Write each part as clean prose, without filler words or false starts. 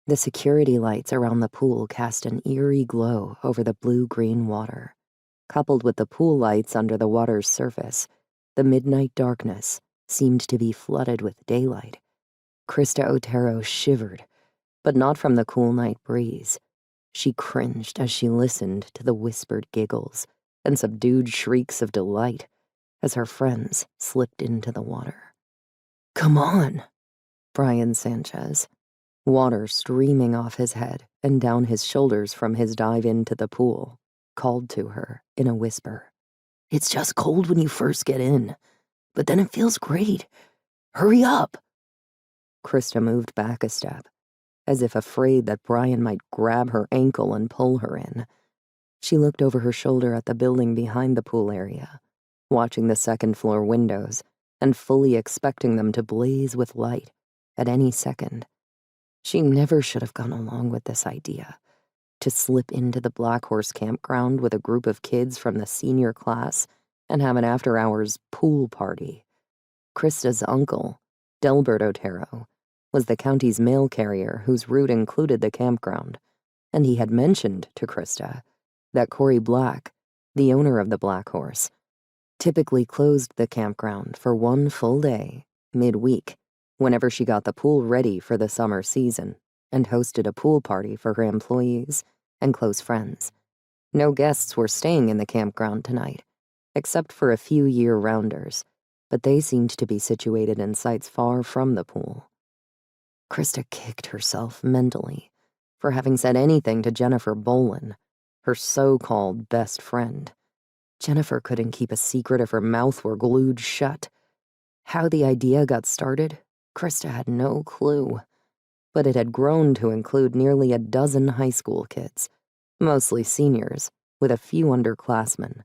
The security lights around the pool cast an eerie glow over the blue-green water. Coupled with the pool lights under the water's surface, the midnight darkness seemed to be flooded with daylight. Krista Otero shivered, but not from the cool night breeze. She cringed as she listened to the whispered giggles and subdued shrieks of delight as her friends slipped into the water. "Come on," Brian Sanchez, water streaming off his head and down his shoulders from his dive into the pool, called to her in a whisper. "It's just cold when you first get in, but then it feels great. Hurry up." Krista moved back a step, as if afraid that Brian might grab her ankle and pull her in. She looked over her shoulder at the building behind the pool area, watching the second-floor windows and fully expecting them to blaze with light at any second. She never should have gone along with this idea, to slip into the Black Horse Campground with a group of kids from the senior class and have an after-hours pool party. Krista's uncle, Delbert Otero, was the county's mail carrier whose route included the campground, and he had mentioned to Krista that Corrie Black, the owner of the Black Horse, typically closed the campground for one full day, midweek, whenever she got the pool ready for the summer season, and hosted a pool party for her employees and close friends. No guests were staying in the campground tonight, except for a few year-rounders, but they seemed to be situated in sites far from the pool. Krista kicked herself mentally for having said anything to Jennifer Bolin, her so-called best friend. Jennifer couldn't keep a secret if her mouth were glued shut. How the idea got started, Krista had no clue, but it had grown to include nearly a dozen high school kids, mostly seniors, with a few underclassmen.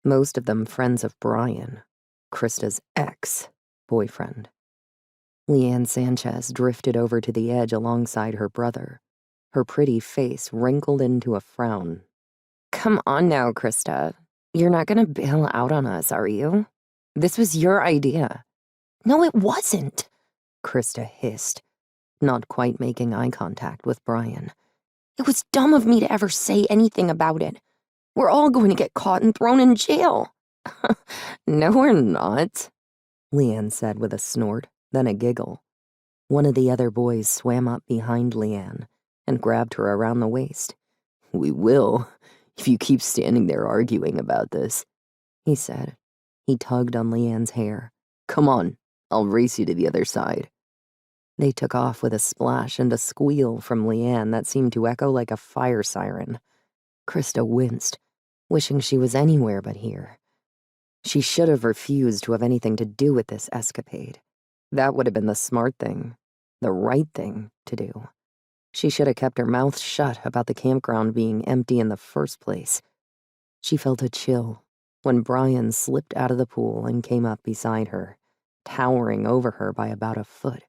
Most of them friends of Brian, Krista's ex-boyfriend. Leanne Sanchez drifted over to the edge alongside her brother, her pretty face wrinkled into a frown. "Come on now, Krista. You're not gonna bail out on us, are you? This was your idea." "No, it wasn't," Krista hissed, not quite making eye contact with Brian. "It was dumb of me to ever say anything about it. We're all going to get caught and thrown in jail." "No, we're not," Leanne said with a snort, then a giggle. One of the other boys swam up behind Leanne and grabbed her around the waist. "We will, if you keep standing there arguing about this," he said. He tugged on Leanne's hair. "Come on, I'll race you to the other side." They took off with a splash and a squeal from Leanne that seemed to echo like a fire siren. Krista winced, wishing she was anywhere but here. She should have refused to have anything to do with this escapade. That would have been the smart thing, the right thing to do. She should have kept her mouth shut about the campground being empty in the first place. She felt a chill when Brian slipped out of the pool and came up beside her, towering over her by about a foot.